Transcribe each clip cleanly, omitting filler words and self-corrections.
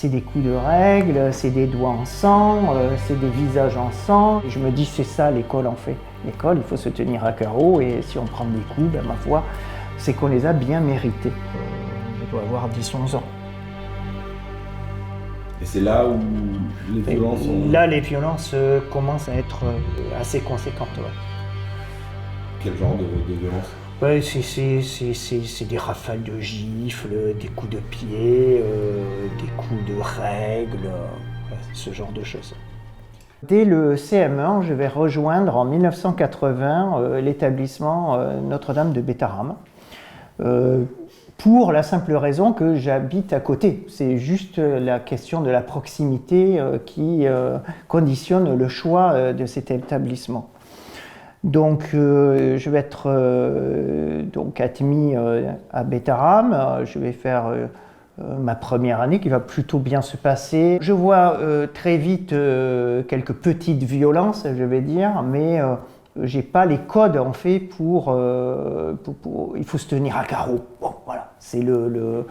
c'est des coups de règle, c'est des doigts en sang, c'est des visages en sang. Et je me dis, c'est ça, l'école en fait. L'école, il faut se tenir à carreau et si on prend des coups, ben, ma foi, c'est qu'on les a bien mérités. Je dois avoir 10-11 ans. Et c'est là où les violences sont... Là, les violences commencent à être assez conséquentes. Ouais. Quel genre de violence? Ouais, c'est des rafales de gifles, des coups de pied, des coups de règle, ce genre de choses. Dès le CM1, je vais rejoindre en 1980 l'établissement Notre-Dame de Bétarame. Pour la simple raison que j'habite à côté. C'est juste la question de la proximité qui conditionne le choix de cet établissement. Donc je vais être donc admis à Bétarame, je vais faire ma première année qui va plutôt bien se passer. Je vois très vite quelques petites violences, je vais dire, mais j'ai pas les codes en fait pour il faut se tenir à carreau. Bon, voilà, c'est le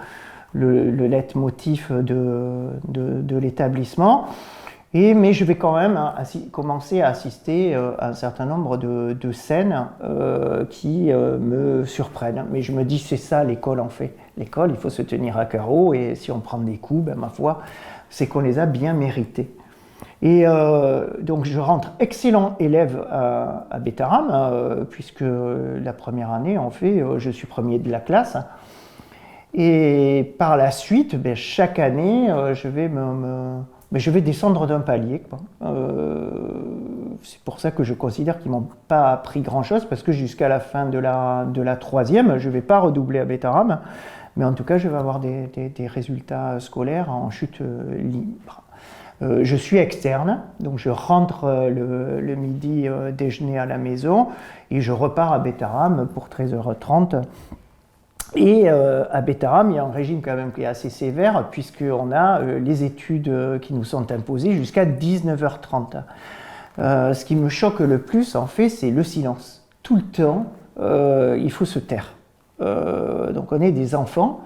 leitmotiv de l'établissement. Mais je vais quand même commencer à assister à un certain nombre de scènes qui me surprennent. Mais je me dis, c'est ça l'école en fait. L'école, il faut se tenir à carreau et si on prend des coups, ben, ma foi, c'est qu'on les a bien mérités. Et donc je rentre excellent élève à Bétarame, puisque la première année, en fait, je suis premier de la classe. Et par la suite, ben, chaque année, je vais descendre d'un palier. C'est pour ça que je considère qu'ils ne m'ont pas appris grand-chose, parce que jusqu'à la fin de la troisième, je ne vais pas redoubler à Bétarame, mais en tout cas, je vais avoir des résultats scolaires en chute libre. Je suis externe, donc je rentre le midi déjeuner à la maison et je repars à Bétarame pour 13h30. Et à Bétarame, il y a un régime quand même qui est assez sévère puisqu'on a les études qui nous sont imposées jusqu'à 19h30. Ce qui me choque le plus, en fait, c'est le silence. Tout le temps, il faut se taire. Donc on est des enfants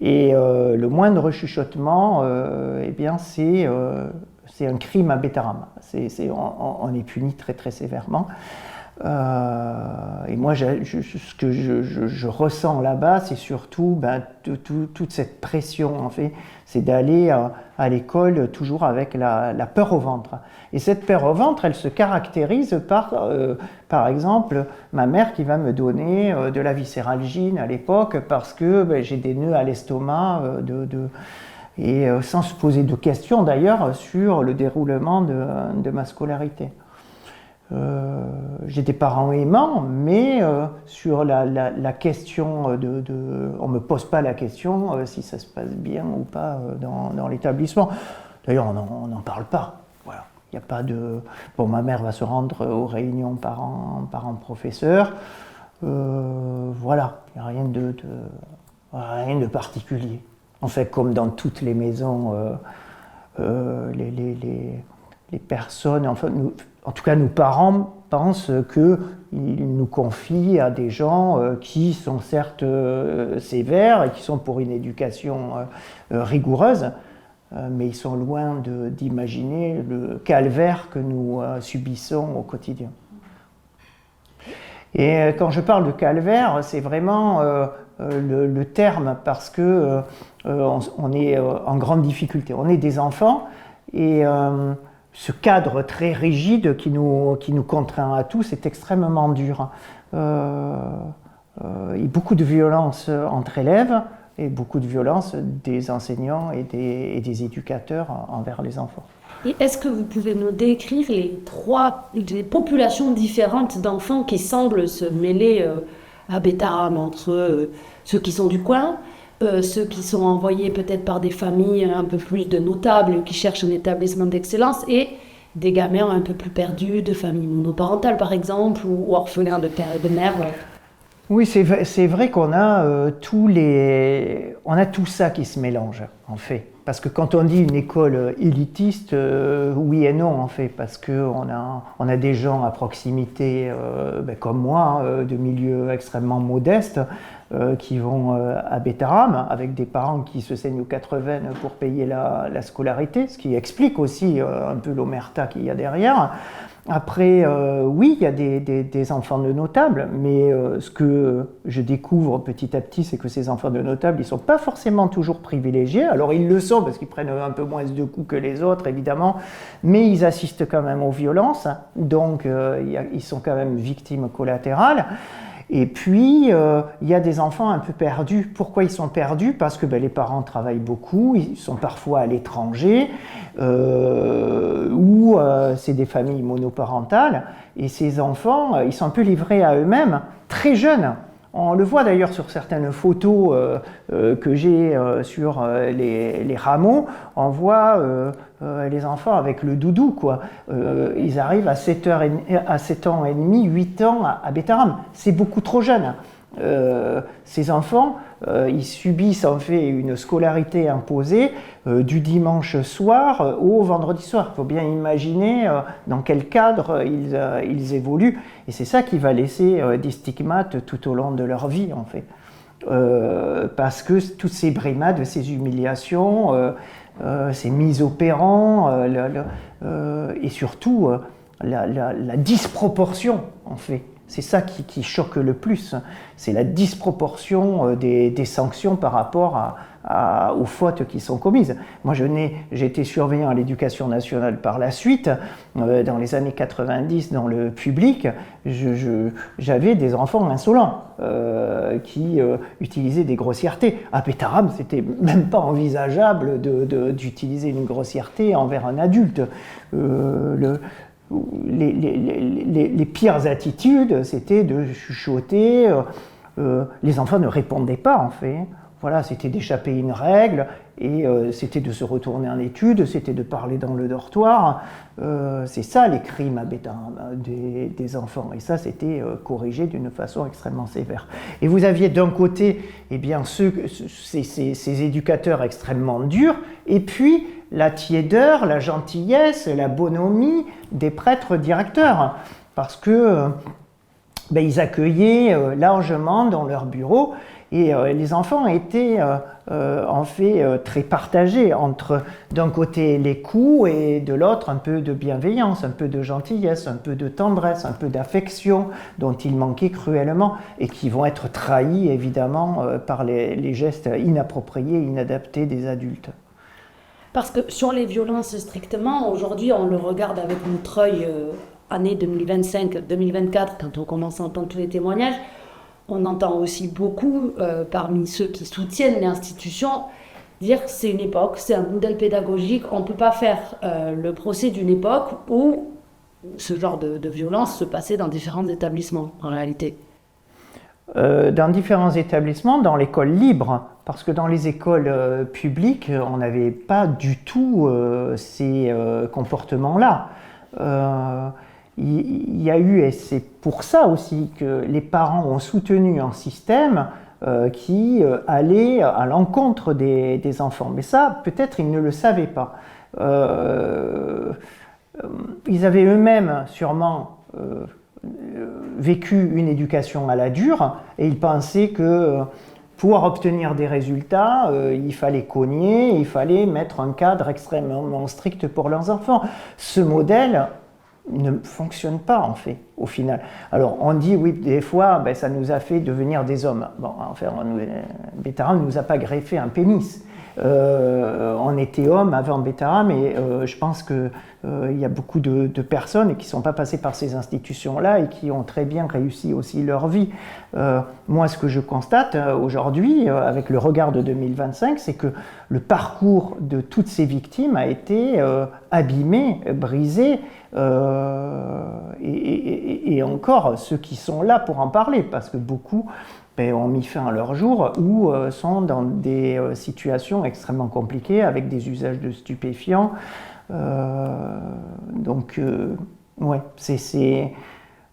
et le moindre chuchotement, eh bien, c'est un crime à Bétarame. On est puni très très sévèrement. Et moi, ce que je ressens là-bas, c'est surtout toute cette pression, en fait, c'est d'aller à l'école toujours avec la peur au ventre. Et cette peur au ventre, elle se caractérise par exemple, ma mère qui va me donner de la viscéralgine à l'époque parce que j'ai des nœuds à l'estomac, et sans se poser de questions d'ailleurs sur le déroulement de ma scolarité. J'ai des parents aimants, mais sur la question on ne me pose pas la question si ça se passe bien ou pas dans l'établissement. D'ailleurs, on n'en parle pas. Voilà. Il n'y a pas de... Bon, ma mère va se rendre aux réunions parents-professeurs. Voilà, il n'y a rien de particulier. En fait, comme dans toutes les maisons, les personnes, enfin, en tout cas nos parents pensent qu'ils nous confient à des gens qui sont certes sévères et qui sont pour une éducation rigoureuse, mais ils sont loin d'imaginer le calvaire que nous subissons au quotidien. Et quand je parle de calvaire, c'est vraiment le terme parce que on est en grande difficulté. On est des enfants et ce cadre très rigide qui nous contraint à tous est extrêmement dur. Il y a beaucoup de violence entre élèves et beaucoup de violence des enseignants et des éducateurs envers les enfants. Et est-ce que vous pouvez nous décrire les populations différentes d'enfants qui semblent se mêler à Bétarame, entre ceux qui sont du coin, ceux qui sont envoyés peut-être par des familles un peu plus de notables qui cherchent un établissement d'excellence et des gamins un peu plus perdus de familles monoparentales par exemple ou orphelins de père et de mère? Oui, c'est vrai qu'on a on a tout ça qui se mélange en fait. Parce que quand on dit une école élitiste, oui et non en fait, parce qu'on a des gens à proximité, comme moi, de milieux extrêmement modestes, qui vont à Bétarame, avec des parents qui se saignent aux 80 pour payer la scolarité, ce qui explique aussi un peu l'omerta qu'il y a derrière. Après, oui, il y a des enfants de notables, mais ce que je découvre petit à petit, c'est que ces enfants de notables, ils ne sont pas forcément toujours privilégiés. Alors, ils le sont parce qu'ils prennent un peu moins de coups que les autres, évidemment, mais ils assistent quand même aux violences, donc ils sont quand même victimes collatérales. Et puis, il y a des enfants un peu perdus. Pourquoi ils sont perdus? Parce que les parents travaillent beaucoup, ils sont parfois à l'étranger, ou c'est des familles monoparentales. Et ces enfants, ils sont un peu livrés à eux-mêmes, très jeunes. On le voit d'ailleurs sur certaines photos que j'ai sur les rameaux. On voit les enfants avec le doudou, quoi. Ils arrivent à 7 ans et demi, 8 ans à Bétarame. C'est beaucoup trop jeune. Ces enfants, ils subissent en fait une scolarité imposée du dimanche soir au vendredi soir. Il faut bien imaginer dans quel cadre ils évoluent. Et c'est ça qui va laisser des stigmates tout au long de leur vie, en fait. Parce que toutes ces brimades, ces humiliations, ces mises au pérant, et surtout la disproportion, en fait. C'est ça qui choque le plus, c'est la disproportion des sanctions par rapport aux fautes qui sont commises. Moi, j'ai été surveillant à l'éducation nationale par la suite. Dans les années 90, dans le public, j'avais des enfants insolents qui utilisaient des grossièretés. À Bétarame, c'était même pas envisageable d'utiliser une grossièreté envers un adulte. Les pires attitudes, c'était de chuchoter. Les enfants ne répondaient pas, en fait. Voilà, c'était d'échapper une règle, et c'était de se retourner en études, c'était de parler dans le dortoir. C'est ça les crimes à Bétarame des enfants. Et ça, c'était corrigé d'une façon extrêmement sévère. Et vous aviez d'un côté, eh bien, ces éducateurs extrêmement durs, et puis la tiédeur, la gentillesse, la bonhomie des prêtres directeurs, parce que ils accueillaient largement dans leur bureau, et les enfants étaient en fait très partagés entre d'un côté les coups et de l'autre un peu de bienveillance, un peu de gentillesse, un peu de tendresse, un peu d'affection dont ils manquaient cruellement et qui vont être trahis évidemment par les gestes inappropriés, inadaptés des adultes. Parce que sur les violences strictement, aujourd'hui on le regarde avec notre œil année 2025-2024, quand on commence à entendre tous les témoignages, on entend aussi beaucoup parmi ceux qui soutiennent l'institution dire que c'est une époque, c'est un modèle pédagogique, on ne peut pas faire le procès d'une époque où ce genre de violence se passait dans différents établissements en réalité. Dans différents établissements, dans l'école libre, parce que dans les écoles publiques, on n'avait pas du tout ces comportements-là. Il y a eu, et c'est pour ça aussi que les parents ont soutenu un système qui allait à l'encontre des enfants. Mais ça, peut-être, ils ne le savaient pas. Ils avaient eux-mêmes sûrement vécu une éducation à la dure, et ils pensaient que pour obtenir des résultats, il fallait cogner, il fallait mettre un cadre extrêmement strict pour leurs enfants. Ce modèle ne fonctionne pas, en fait, au final. Alors, on dit, oui, des fois, ça nous a fait devenir des hommes. Bon, enfin, Bétarame ne nous a pas greffé un pénis. On était hommes avant Bétarame, et je pense qu'il y a beaucoup de personnes qui ne sont pas passées par ces institutions-là et qui ont très bien réussi aussi leur vie. Moi, ce que je constate aujourd'hui, avec le regard de 2025, c'est que le parcours de toutes ces victimes a été abîmé, brisé, et encore ceux qui sont là pour en parler, parce que beaucoup ont mis fin à leur jour ou sont dans des situations extrêmement compliquées avec des usages de stupéfiants. Donc, ouais,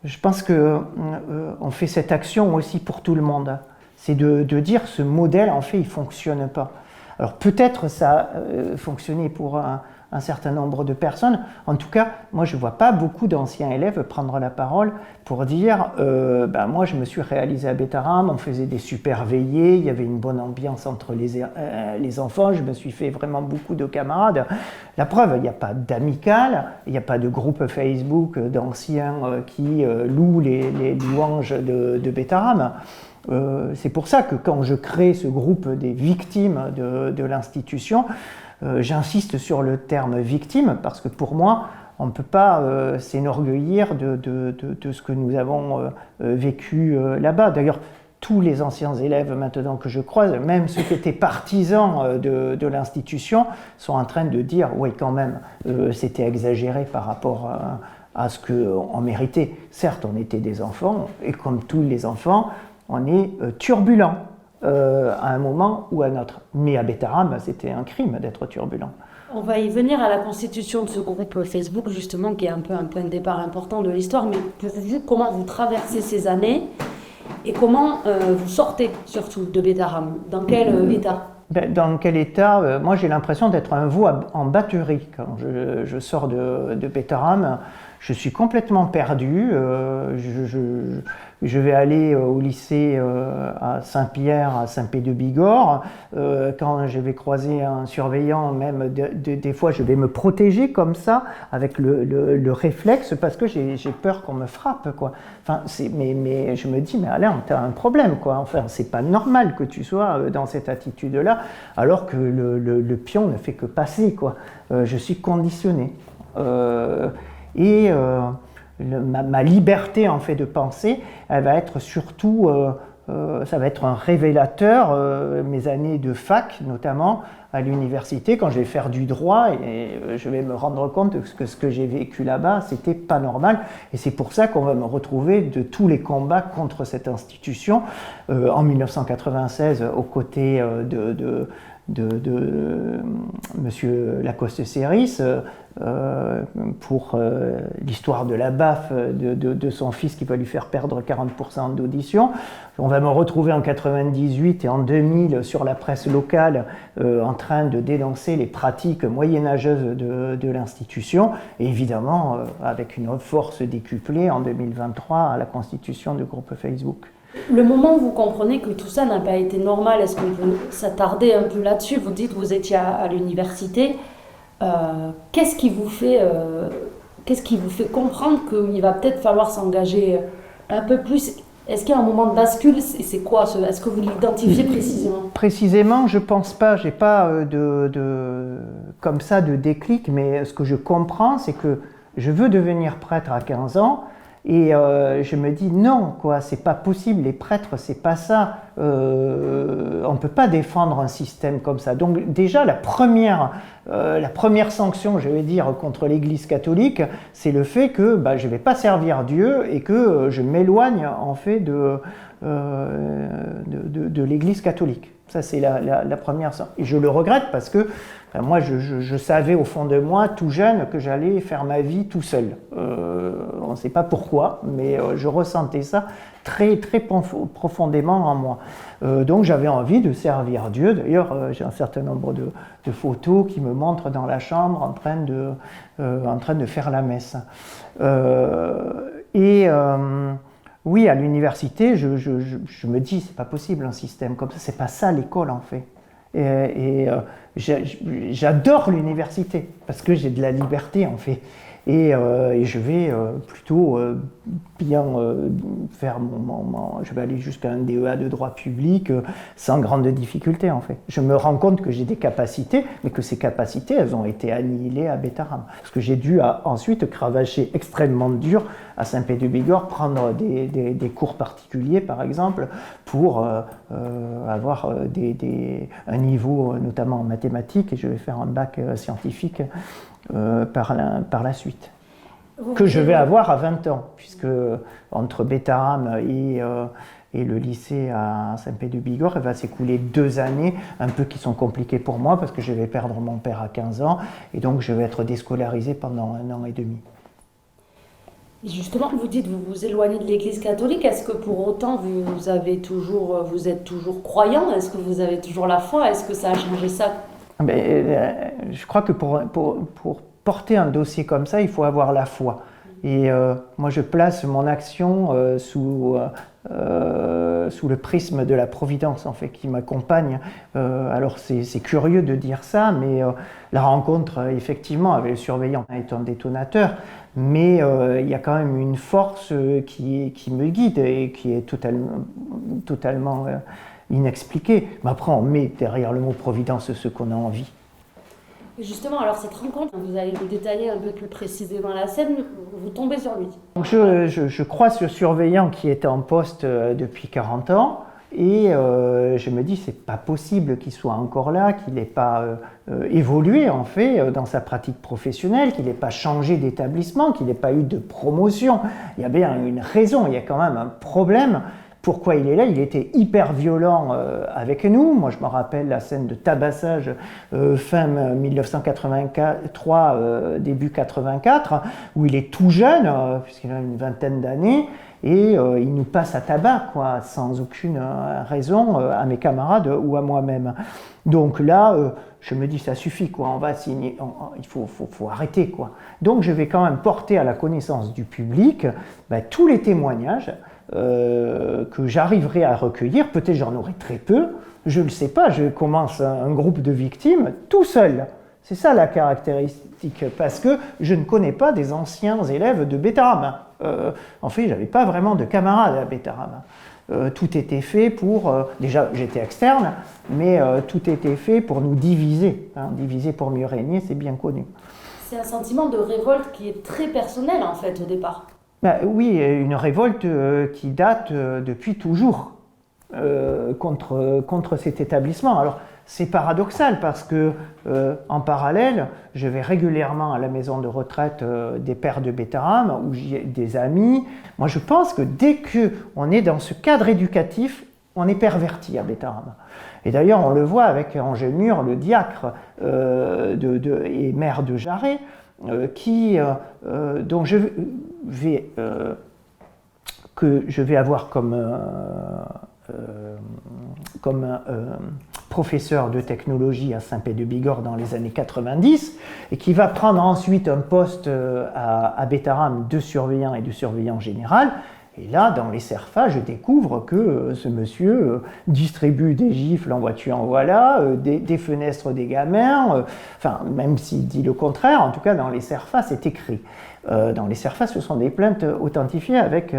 je pense qu'on fait cette action aussi pour tout le monde. C'est de dire ce modèle, en fait, il ne fonctionne pas. Alors peut-être ça a fonctionné pour un certain nombre de personnes. En tout cas, moi je ne vois pas beaucoup d'anciens élèves prendre la parole pour dire moi je me suis réalisé à Bétarame, on faisait des super veillées, il y avait une bonne ambiance entre les enfants, je me suis fait vraiment beaucoup de camarades. La preuve, il n'y a pas d'amicale, il n'y a pas de groupe Facebook d'anciens qui louent les louanges de Bétarame. C'est pour ça que quand je crée ce groupe des victimes de l'institution, j'insiste sur le terme victime parce que pour moi, on ne peut pas s'enorgueillir de ce que nous avons vécu là-bas. D'ailleurs, tous les anciens élèves maintenant que je croise, même ceux qui étaient partisans de l'institution, sont en train de dire « oui, quand même, c'était exagéré par rapport à ce qu'on méritait ». Certes, on était des enfants, et comme tous les enfants, on est turbulent à un moment ou à un autre. Mais à Bétarame, c'était un crime d'être turbulent. On va y venir à la constitution de ce groupe Facebook, justement, qui est un peu un point de départ important de l'histoire. Mais pour vous, comment vous traversez ces années et comment vous sortez surtout de Bétarame? Dans quel état? Dans quel état? Moi, j'ai l'impression d'être un veau en batterie quand je sors de Bétarame. Je suis complètement perdu. Je vais aller au lycée à Saint-Pierre, à Saint-Pé-de-Bigorre. Quand je vais croiser un surveillant, même des fois, je vais me protéger comme ça, avec le réflexe, parce que j'ai peur qu'on me frappe, quoi. Enfin, mais je me dis, mais Alain, tu as un problème, quoi. Enfin, c'est pas normal que tu sois dans cette attitude-là, alors que le pion ne fait que passer, quoi. Je suis conditionné. Ma liberté en fait de penser, elle va être surtout, ça va être un révélateur, mes années de fac notamment à l'université, quand je vais faire du droit et je vais me rendre compte que ce que j'ai vécu là-bas, c'était pas normal, et c'est pour ça qu'on va me retrouver de tous les combats contre cette institution. En 1996, aux côtés de Monsieur Lacoste-Séris, pour l'histoire de la baffe de son fils qui va lui faire perdre 40% d'audition. On va me retrouver en 98 et en 2000 sur la presse locale en train de dénoncer les pratiques moyenâgeuses de l'institution, et évidemment avec une force décuplée en 2023 à la constitution du groupe Facebook. Le moment où vous comprenez que tout ça n'a pas été normal, est-ce qu'on peut s'attarder un peu là-dessus? Vous dites que vous étiez à l'université. Qu'est-ce qui vous fait comprendre qu'il va peut-être falloir s'engager un peu plus? Est-ce qu'il y a un moment de bascule? C'est quoi? Est-ce que vous l'identifiez précisément? Précisément, je ne pense pas. Je n'ai pas comme ça de déclic, mais ce que je comprends, c'est que je veux devenir prêtre à 15 ans. Et je me dis non, quoi, c'est pas possible, les prêtres, c'est pas ça. On peut pas défendre un système comme ça. Donc déjà, la première sanction, je vais dire, contre l'Église catholique, c'est le fait que je vais pas servir Dieu et que je m'éloigne en fait de l'Église catholique. Ça, c'est la première sanction. Et je le regrette parce que moi, je savais au fond de moi, tout jeune, que j'allais faire ma vie tout seul. On ne sait pas pourquoi, mais je ressentais ça très, très profondément en moi. Donc j'avais envie de servir Dieu. D'ailleurs, j'ai un certain nombre de photos qui me montrent dans la chambre en train de faire la messe. Oui, à l'université, je me dis, c'est pas possible un système comme ça, c'est pas ça l'école en fait. J'adore l'université parce que j'ai de la liberté en fait. Et je vais plutôt bien faire je vais aller jusqu'à un DEA de droit public sans grande difficulté en fait. Je me rends compte que j'ai des capacités, mais que ces capacités, elles ont été annihilées à Bétarame. Parce que j'ai dû ensuite cravacher extrêmement dur à Saint-Pé-de-Bigorre, prendre des cours particuliers par exemple, pour avoir un niveau notamment en mathématiques, et je vais faire un bac scientifique par la suite, que je vais avoir à 20 ans, puisque entre Bétarame et le lycée à Saint-Pé-de-Bigorre, il va s'écouler 2 années, un peu qui sont compliquées pour moi, parce que je vais perdre mon père à 15 ans, et donc je vais être déscolarisé pendant 1 an et demi. Et justement, vous dites vous vous éloignez de l'Église catholique. Est-ce que pour autant vous êtes toujours croyant? Est-ce que vous avez toujours la foi? Est-ce que ça a changé ça? Je crois que pour porter un dossier comme ça, il faut avoir la foi. Et moi, je place mon action sous le prisme de la providence, en fait, qui m'accompagne. Alors, c'est curieux de dire ça, mais la rencontre, effectivement, avec le surveillant est un détonateur, mais il y a quand même une force qui me guide et qui est totalement inexpliquée. Mais après, on met derrière le mot providence ce qu'on a envie. Justement, alors cette rencontre, vous allez nous détailler un peu plus précisément la scène, vous tombez sur lui. Donc je croise ce surveillant qui était en poste depuis 40 ans et je me dis c'est pas possible qu'il soit encore là, qu'il n'ait pas évolué en fait dans sa pratique professionnelle, qu'il n'ait pas changé d'établissement, qu'il n'ait pas eu de promotion. Il y a bien une raison, il y a quand même un problème. Pourquoi il est là? Il était hyper violent avec nous. Moi, je me rappelle la scène de tabassage fin 1983, début 84, où il est tout jeune, puisqu'il a une vingtaine d'années, et il nous passe à tabac, quoi, sans aucune raison, à mes camarades ou à moi-même. Donc là, je me dis, ça suffit, quoi, on va signer, il faut arrêter, quoi. Donc je vais quand même porter à la connaissance du public tous les témoignages que j'arriverai à recueillir. Peut-être j'en aurai très peu, je ne le sais pas, je commence un groupe de victimes tout seul. C'est ça la caractéristique, parce que je ne connais pas des anciens élèves de Bétarame. En fait, je n'avais pas vraiment de camarades à Bétarame. Tout était fait pour... déjà, j'étais externe, mais tout était fait pour nous diviser. Hein, diviser pour mieux régner, c'est bien connu. C'est un sentiment de révolte qui est très personnel, en fait, au départ. Oui, une révolte qui date depuis toujours contre cet établissement. Alors, c'est paradoxal parce que, en parallèle, je vais régulièrement à la maison de retraite des pères de Bétarame, où j'ai des amis. Moi, je pense que dès qu'on est dans ce cadre éducatif, on est perverti à Bétarame. Et d'ailleurs, on le voit avec Angèle Mur, le diacre et maire de Jarret, dont je vais avoir comme professeur de technologie à Saint-Pé-de-Bigorre dans les années 90 et qui va prendre ensuite un poste à Bétarame de surveillant et de surveillant général. Et là, dans les CERFA, je découvre que ce monsieur distribue des gifles en voiture, en voilà, des fenêtres des gamins, enfin, même s'il dit le contraire, en tout cas, dans les CERFA, c'est écrit. Dans les CERFA, ce sont des plaintes authentifiées avec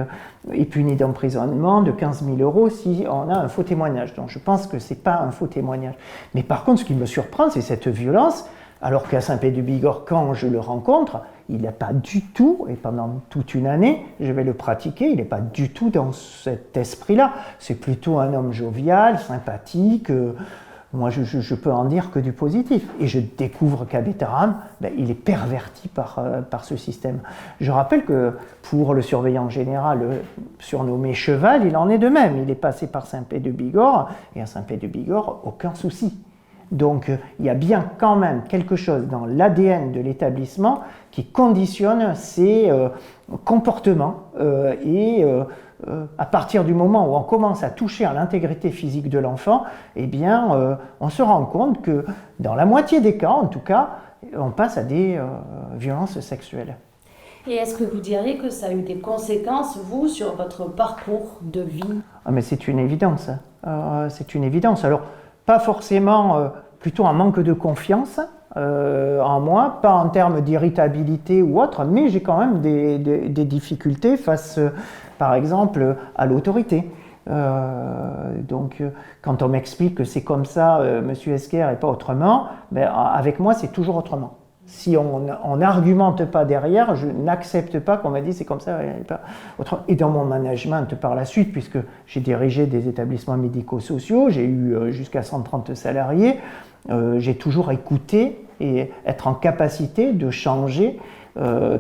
et punies d'emprisonnement de 15 000 € si on a un faux témoignage. Donc je pense que ce n'est pas un faux témoignage. Mais par contre, ce qui me surprend, c'est cette violence, alors qu'à Saint-Pé-de-Bigorre, quand je le rencontre, il n'est pas du tout, et pendant toute une année, je vais le pratiquer, il n'est pas du tout dans cet esprit-là. C'est plutôt un homme jovial, sympathique. Moi, je peux en dire que du positif. Et je découvre qu'à Bétarame, il est perverti par ce système. Je rappelle que pour le surveillant général surnommé Cheval, il en est de même. Il est passé par Saint-Pé-de-Bigorre, et à Saint-Pé-de-Bigorre, aucun souci. Donc il y a bien quand même quelque chose dans l'ADN de l'établissement qui conditionne ses comportements et à partir du moment où on commence à toucher à l'intégrité physique de l'enfant, eh bien on se rend compte que dans la moitié des cas en tout cas, on passe à des violences sexuelles. Et est-ce que vous diriez que ça a eu des conséquences, vous, sur votre parcours de vie? Mais c'est une évidence. C'est une évidence. Alors, pas forcément, plutôt un manque de confiance en moi, pas en termes d'irritabilité ou autre, mais j'ai quand même des difficultés face, par exemple, à l'autorité. Donc, quand on m'explique que c'est comme ça, Monsieur Esquer et pas autrement, avec moi, c'est toujours autrement. Si on n'argumente pas derrière, je n'accepte pas qu'on m'a dit c'est comme ça et pas autrement. Et dans mon management par la suite, puisque j'ai dirigé des établissements médico-sociaux, j'ai eu jusqu'à 130 salariés, j'ai toujours écouté et être en capacité de changer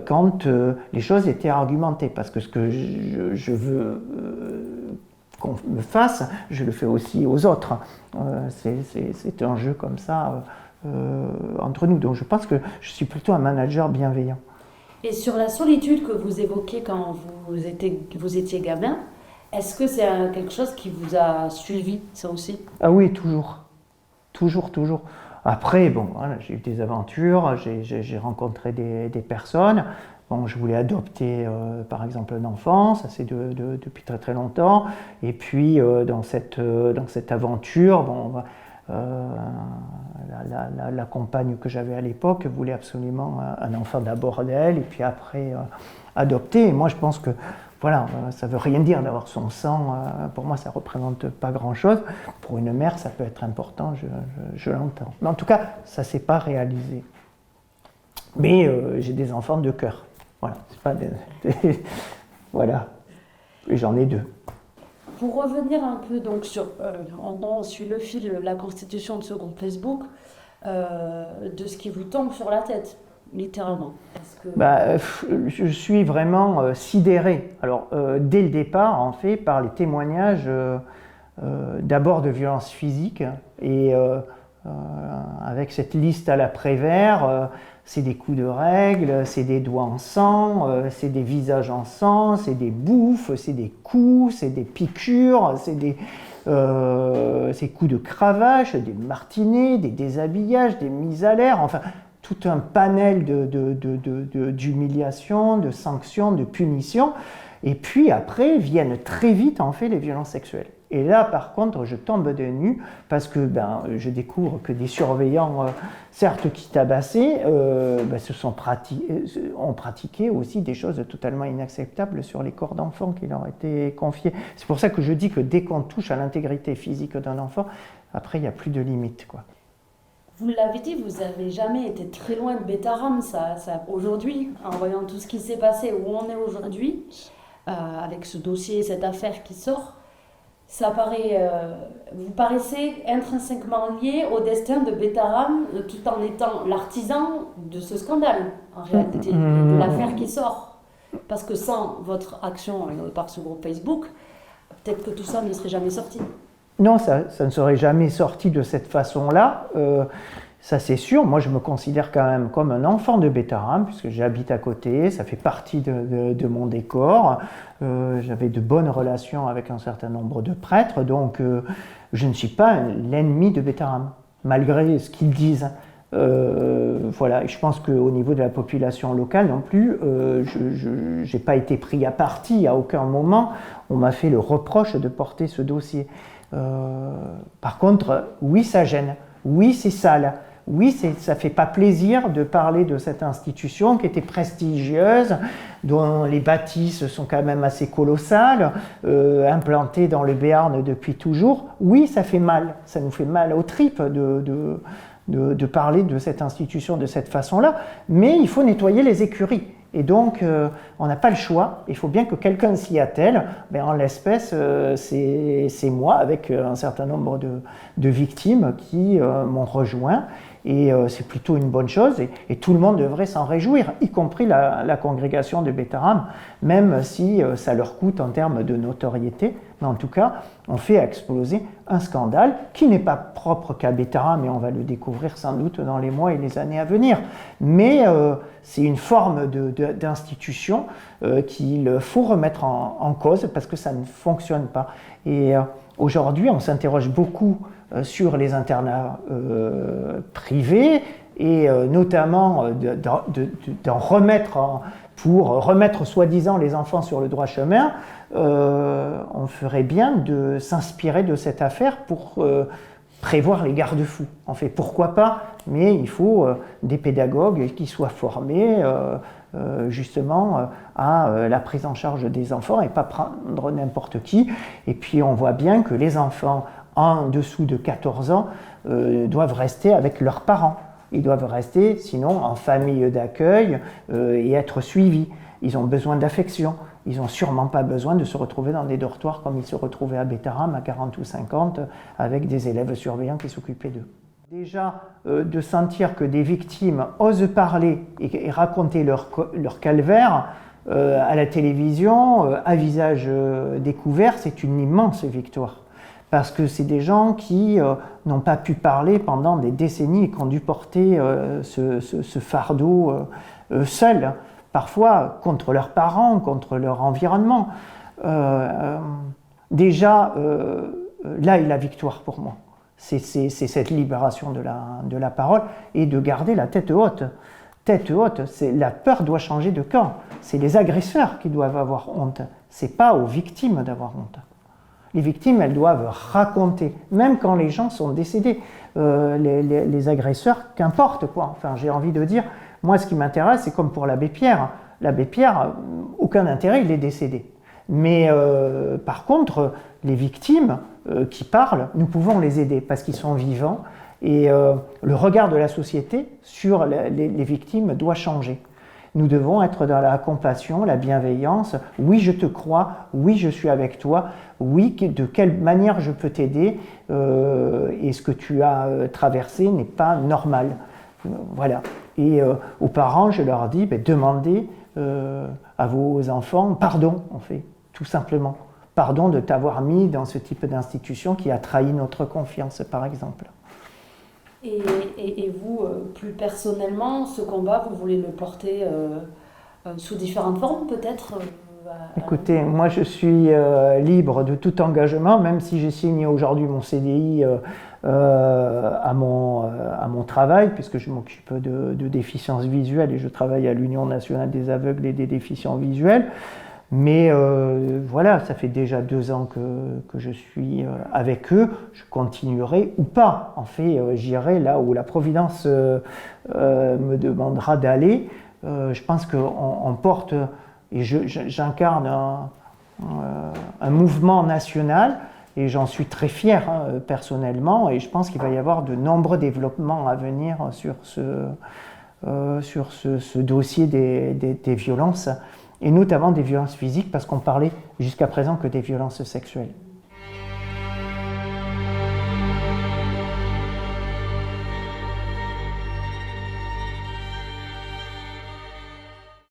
quand les choses étaient argumentées. Parce que ce que je veux qu'on me fasse, je le fais aussi aux autres. C'est un jeu comme ça. Entre nous. Donc je pense que je suis plutôt un manager bienveillant. Et sur la solitude que vous évoquez quand vous étiez gamin, est-ce que c'est quelque chose qui vous a suivi, ça aussi? Ah oui, toujours. Toujours, toujours. Après, bon, voilà, j'ai eu des aventures, j'ai rencontré des personnes. Bon, je voulais adopter, par exemple, un enfant, ça c'est depuis très très longtemps. Et puis, dans cette aventure, bon, la compagne que j'avais à l'époque voulait absolument un enfant d'abord d'elle, et puis après adopter. Et moi, je pense que voilà, ça ne veut rien dire d'avoir son sang. Pour moi, ça ne représente pas grand-chose. Pour une mère, ça peut être important, je l'entends. Mais en tout cas, ça ne s'est pas réalisé. Mais j'ai des enfants de cœur. Voilà, c'est pas voilà. Et j'en ai 2. Pour revenir un peu donc sur, on suit le fil de la constitution de ce groupe Facebook, de ce qui vous tombe sur la tête, littéralement. Je suis vraiment sidéré. Alors, dès le départ, en fait, par les témoignages d'abord de violences physiques et avec cette liste à la Prévert, c'est des coups de règle, c'est des doigts en sang, c'est des visages en sang, c'est des bouffes, c'est des coups, c'est des piqûres, c'est des coups de cravache, des martinets, des déshabillages, des mises à l'air, enfin tout un panel d'humiliation, de sanctions, de punitions. Et puis après viennent très vite en fait les violences sexuelles. Et là, par contre, je tombe de nu parce que je découvre que des surveillants, certes qui tabassaient, ont pratiqué aussi des choses totalement inacceptables sur les corps d'enfants qui leur étaient confiés. C'est pour ça que je dis que dès qu'on touche à l'intégrité physique d'un enfant, après, il n'y a plus de limite, quoi. Vous l'avez dit, vous n'avez jamais été très loin de Bétarame. Aujourd'hui, en voyant tout ce qui s'est passé, où on est aujourd'hui, avec ce dossier, cette affaire qui sort, ça paraît, vous paraissez intrinsèquement lié au destin de Bétarame, tout en étant l'artisan de ce scandale, en réalité, de l'affaire qui sort. Parce que sans votre action par ce groupe Facebook, peut-être que tout ça ne serait jamais sorti. Non, ça ne serait jamais sorti de cette façon-là. Ça, c'est sûr. Moi, je me considère quand même comme un enfant de Bétarame, puisque j'habite à côté, ça fait partie de mon décor. J'avais de bonnes relations avec un certain nombre de prêtres, donc je ne suis pas l'ennemi de Bétarame, malgré ce qu'ils disent. Voilà, et je pense qu'au niveau de la population locale non plus, je n'ai pas été pris à partie à aucun moment. On m'a fait le reproche de porter ce dossier. Par contre, oui, ça gêne. Oui, c'est sale. Oui, ça ne fait pas plaisir de parler de cette institution qui était prestigieuse, dont les bâtisses sont quand même assez colossales, implantées dans le Béarn depuis toujours. Oui, ça fait mal. Ça nous fait mal aux tripes de parler de cette institution de cette façon-là. Mais il faut nettoyer les écuries. Et donc, on n'a pas le choix. Il faut bien que quelqu'un s'y attelle. En l'espèce, c'est moi, avec un certain nombre de victimes qui m'ont rejoint. Et c'est plutôt une bonne chose. Et tout le monde devrait s'en réjouir, y compris la congrégation de Bétarame, même si ça leur coûte en termes de notoriété. Mais en tout cas, on fait exploser un scandale qui n'est pas propre qu'à Bétarame, et on va le découvrir sans doute dans les mois et les années à venir. Mais c'est une forme d'institution qu'il faut remettre en cause parce que ça ne fonctionne pas. Et aujourd'hui, on s'interroge beaucoup sur les internats privés et notamment d'en remettre pour remettre soi-disant les enfants sur le droit chemin. On ferait bien de s'inspirer de cette affaire pour prévoir les garde-fous. En fait, pourquoi pas, mais il faut des pédagogues qui soient formés justement à la prise en charge des enfants et pas prendre n'importe qui. Et puis on voit bien que les enfants en dessous de 14 ans doivent rester avec leurs parents. Ils doivent rester sinon en famille d'accueil et être suivis. Ils ont besoin d'affection. Ils n'ont sûrement pas besoin de se retrouver dans des dortoirs comme ils se retrouvaient à Bétarame à 40 ou 50 avec des élèves surveillants qui s'occupaient d'eux. Déjà, de sentir que des victimes osent parler et raconter leur calvaire à la télévision, à visage découvert, c'est une immense victoire. Parce que c'est des gens qui n'ont pas pu parler pendant des décennies et qui ont dû porter ce fardeau seuls. parfois contre leurs parents, contre leur environnement. Déjà, là est la victoire pour moi. C'est cette libération de la parole et de garder la tête haute. Tête haute, la peur doit changer de camp. C'est les agresseurs qui doivent avoir honte. C'est pas aux victimes d'avoir honte. Les victimes, elles doivent raconter, même quand les gens sont décédés. Les agresseurs, qu'importe quoi. Enfin, j'ai envie de dire, moi, ce qui m'intéresse, c'est comme pour l'abbé Pierre. L'abbé Pierre, aucun intérêt, il est décédé. Mais par contre, les victimes qui parlent, nous pouvons les aider parce qu'ils sont vivants. Et le regard de la société sur les victimes doit changer. Nous devons être dans la compassion, la bienveillance. Oui, je te crois. Oui, je suis avec toi. Oui, de quelle manière je peux t'aider. Et ce que tu as traversé n'est pas normal. Voilà. Et aux parents, je leur dis, demandez à vos enfants pardon, en fait, tout simplement. Pardon de t'avoir mis dans ce type d'institution qui a trahi notre confiance, par exemple. Et vous, plus personnellement, ce combat, vous voulez le porter sous différentes formes, peut-être Écoutez, moi je suis libre de tout engagement, même si j'ai signé aujourd'hui mon CDI à mon travail, puisque je m'occupe de déficience visuelle et je travaille à l'Union nationale des aveugles et des déficients visuels. Mais voilà, ça fait déjà 2 ans que je suis avec eux, je continuerai ou pas. En fait, j'irai là où la Providence me demandera d'aller. Je pense qu'on porte, et j'incarne un mouvement national, et j'en suis très fier personnellement, et je pense qu'il va y avoir de nombreux développements à venir sur ce dossier des violences, et notamment des violences physiques, parce qu'on parlait jusqu'à présent que des violences sexuelles.